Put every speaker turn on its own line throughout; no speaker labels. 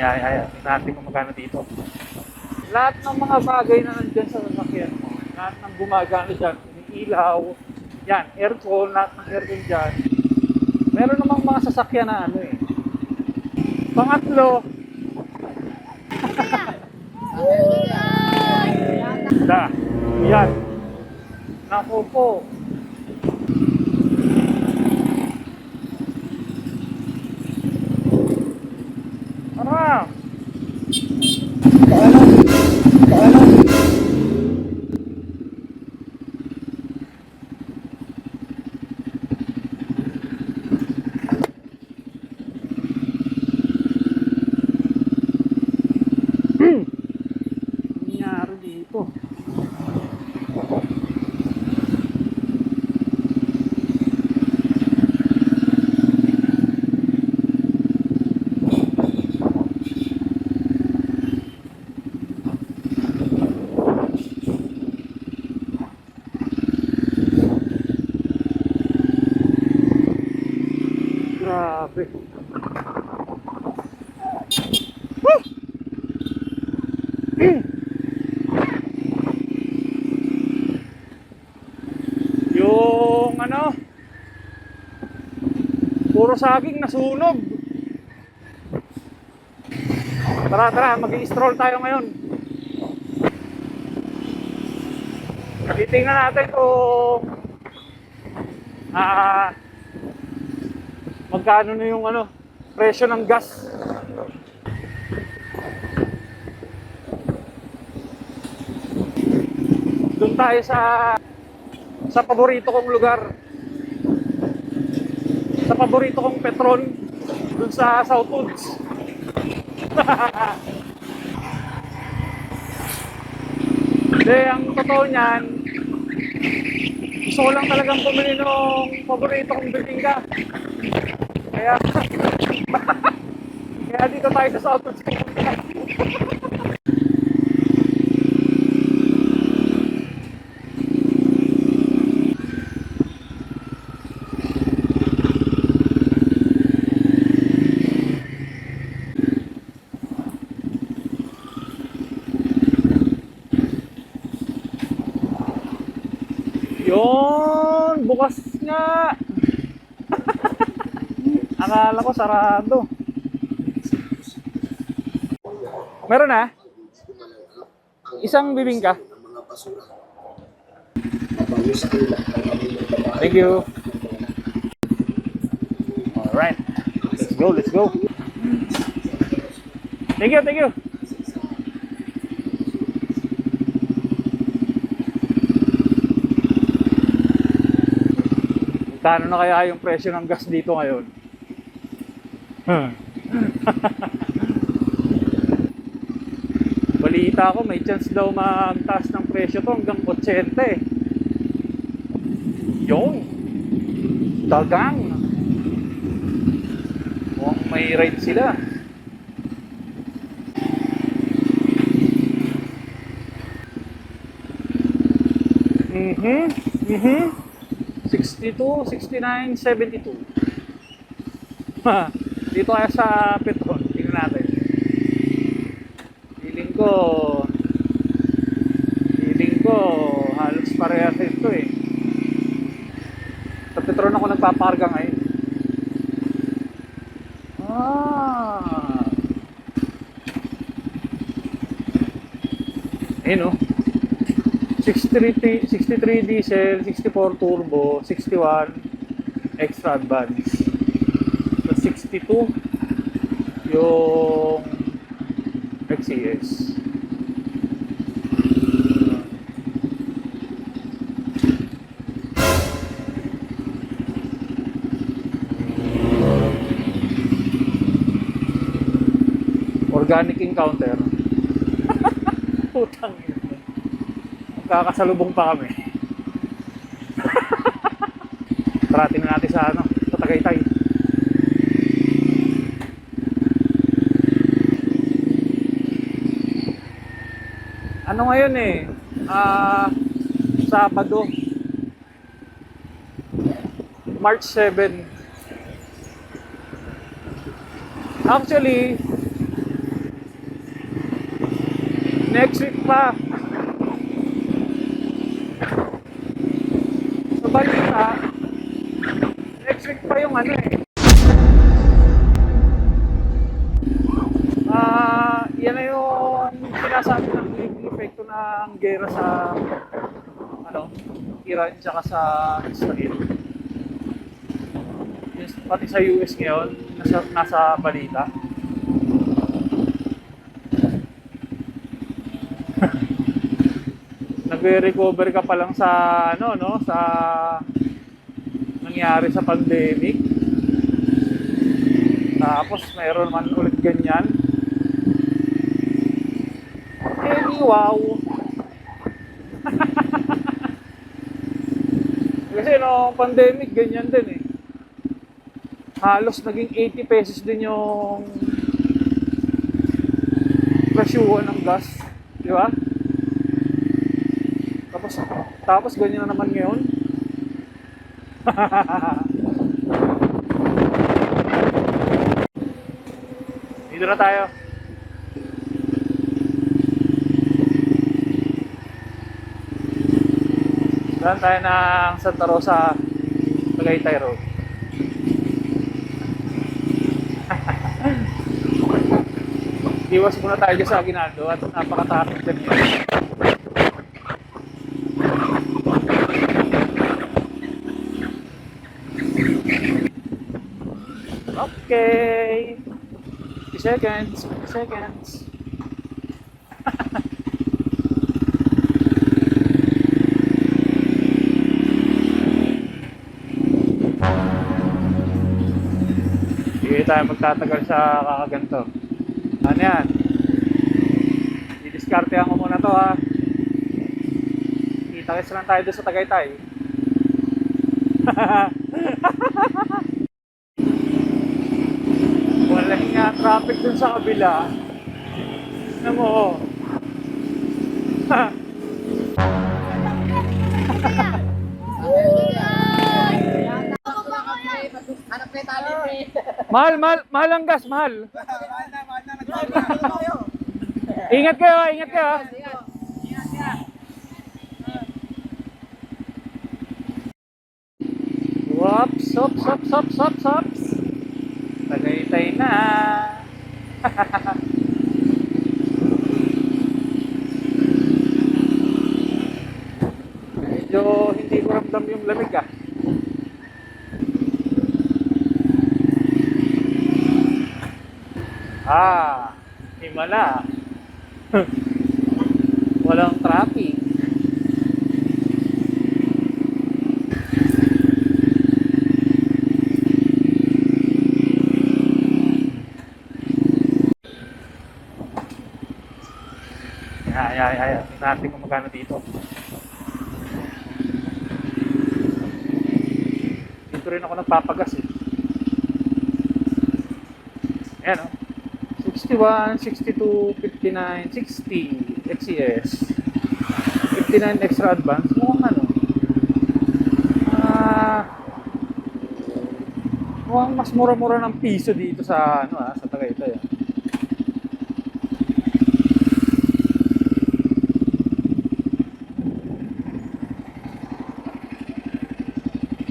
Tingnan natin kung magkano dito. Lahat ng mga bagay na nandyan sa sasakyan mo, lahat ng gumagana dyan, ilaw, yan, aircon, lahat ng aircon dyan. Meron namang mga sasakyan na ano eh. Pangatlo, yan. Naku po. Tara. Nangyari dito. Grabe. Yung ano, puro saging nasunog. Tara, mag-i-stroll tayo ngayon. Titingnan natin kung magkano na yung ano, presyo ng gas. Doon tayo sa paborito kong lugar. Sa paborito kong Petron, doon sa Southwoods. Hindi, ang totoo niyan, gusto ko lang talagang bumili ng paborito kong bibingka. Kaya kaya dito tayo sa Southwoods. Yun, bukas nga. Akala ko sarado. Meron na? Isang bibingka? Thank you. Alright. Let's go. Thank you. Kano na kaya yung presyo ng gas dito ngayon? Balita ko may chance daw magtaas ng presyo to hanggang 80 eh. Yung dagang. Mukhang may ride sila. Mhm. 62, 69, 72. Dito kaya sa Petron. Tingnan natin. Feeling ko halos parehas ito eh. Sa Petron ako nagpaparga ngayon. Ayun oh. 63 diesel, 64 turbo, 61 extra advance. So 62 yung XCS. Organic encounter. Putang ina. Kakasalubong pa kami. Tara, tingnan natin sa ano, sa Tagaytay. Ano ngayon eh? Sabado. March 7. Actually, Next week pa. Sa balita, next week pa yung ano eh. Yan na yung sinasabi ng epekto ng gera sa ano, Iran tsaka sa Israel. Yes, pati sa US ngayon, nasa balita. Nagre-recover ka pa lang sa ano no, sa nangyari sa pandemic. Tapos mayroon man ulit ganyan. Wow. Kasi no, pandemic ganyan din eh. Halos naging 80 pesos din yung presyuhan ng gas, di ba? Tapos ganyan na naman ngayon. Dito na tayo. Saan tayo ng Santa Rosa, Tagaytay Road. Iwas muna tayo dyan sa Aguinaldo at napaka-traffic din yun. Okay. 50 seconds. 50 seconds. Hindi tayo magtatagal sa kakaganto. Ano yan? I-discartehan ko muna to ha. Kita-kits lang tayo doon sa Tagaytay. Wala nga traffic dun sa kabila. Ano mo? Mahal ang gas, mahal. Ingat kayo, ingat kayo. Sops. Tagaytay na. Medyo hindi ko ramdam yung lamig ah. Himala. Walang traffic. Tingnan natin kung magkano dito. Dito rin ako nagpapagas eh. Ayan o. 61, 62, 59, 60 XCS. 59 extra advance. Mukhang ano. Mukhang mas mura-mura ng piso dito sa ano sa Tagaytay.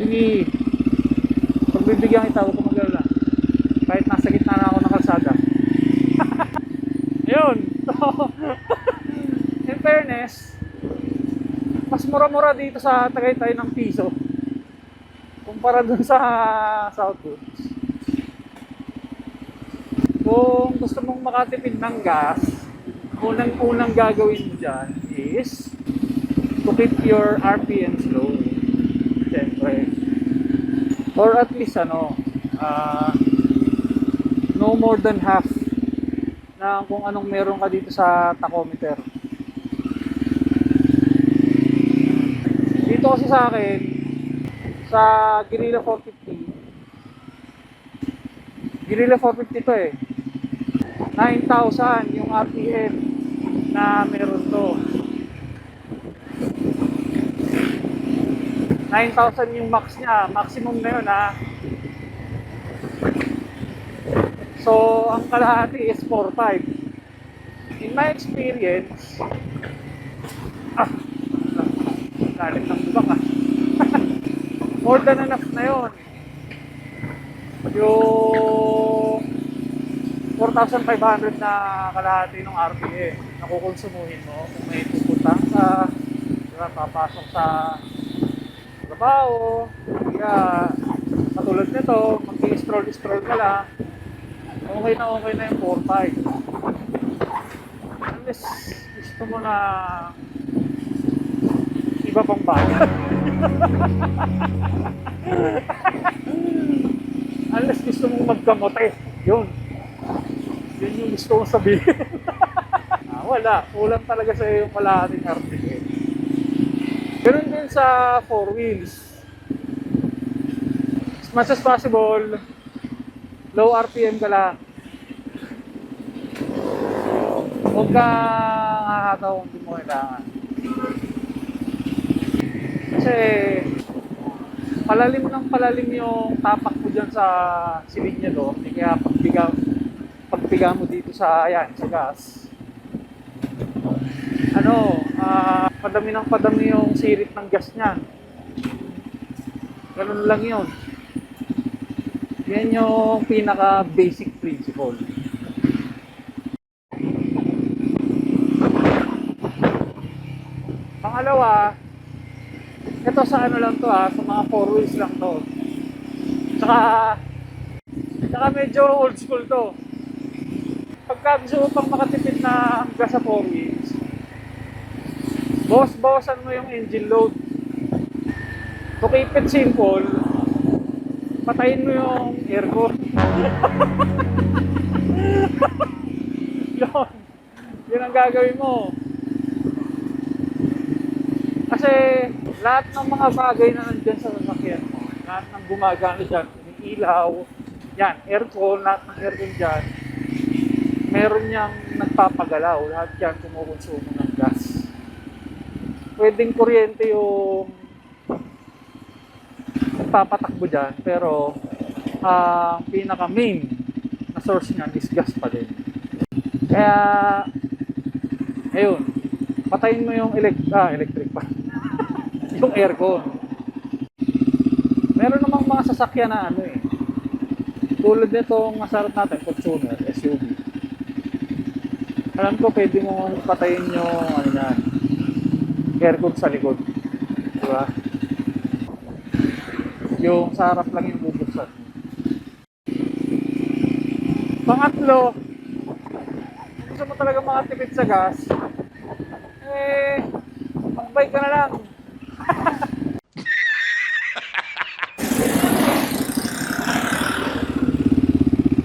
Sige. Pagbibigyan kita, huwag kang mag-alala. Kahit nasa gitna na ako ng kalsada. Ayun. So, in fairness, mas mura-mura dito sa Tagaytay ng piso kumpara dun sa Southwoods. Kung gusto mong makatipid ng gas, unang-unang gagawin mo dyan is to keep your RPMs low. Siyempre. Or at least no more than half na kung anong meron ka dito sa tachometer. Dito kasi sa akin, sa Guerrilla 450 to eh. 9,000 yung RPM na meron to. 9,000 yung max niya, maximum na yun ha. So, ang kalahati is 4,500. In my experience, ah, lalim ng lubak ah. More than enough na yun. Yung 4,500 na kalahati ng RPM na kukonsumuhin mo kung may pupunta ka, diba, papasok sa trabaho, kaya katulad nito, mag-i-stroll ka lang, okay na yung 4,500. Unless gusto mo na iba pang bagay. Unless gusto mong magkamote, yun yung gusto kong sabihin. Wala, kulang talaga sa yung kalahating RPM. Ganun din sa 4 wheels. As much as possible, low RPM ka lang. Huwag ka nakakataw kung hindi mo kailangan. Kasi palalim yung tapak mo dyan sa silinyador. Kaya pagpiga mo dito sa gas, padami yung sirit ng gas niyan. Ganun lang yun. Yan yung pinaka basic principle. Pangalawa, ito sa ano lang to sa mga 4 wheels lang to. Tsaka medyo old school to. Pagka gusto mo pang makatipid na gas sa 4 wheels, bawasan mo yung engine load. To keep it simple, patayin mo yung aircon. Yun ang gagawin mo. Kasi lahat ng mga bagay na nandyan sa sasakyan mo, lahat ng gumagana dyan, yung ilaw, yan, aircon, lahat ng aircon dyan, meron niyang nagpapagalaw, lahat yan kumukonsumo ng gas. Pwedeng kuryente yung nagpapatakbo dyan, pero ang pinaka main na source niyan is gas pa din. Kaya ayun, patayin mo yung electric pa. Yung aircon. Meron namang mga sasakyan na tulad nitong masarap natin, Fortuner, SUV. Alam ko pwede mo patayin yung aircon sa likod. Diba? Yung sa harap lang yung bubuksan. Pangatlo, gusto mo talaga makatipid sa gas, mag-bike ka na lang.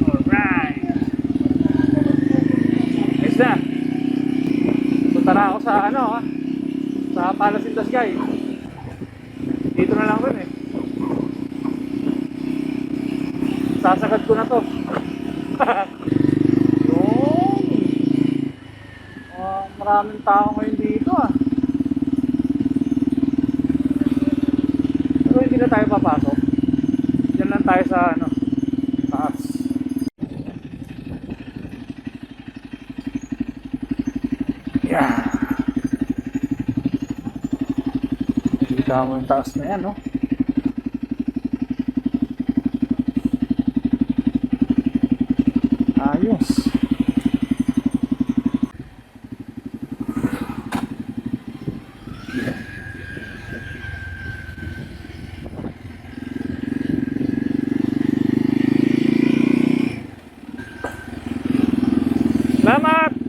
Alright. Ayos na. Punta na ako sa sa Palace in the Sky. Dito na lang rin sasagad ko na to. Yun. Maraming tao ngayon dito pero hindi na tayo papasok. Diyan lang tayo sa taas. Yeah. Kita mo yung taas na yan, ayos. Salamat!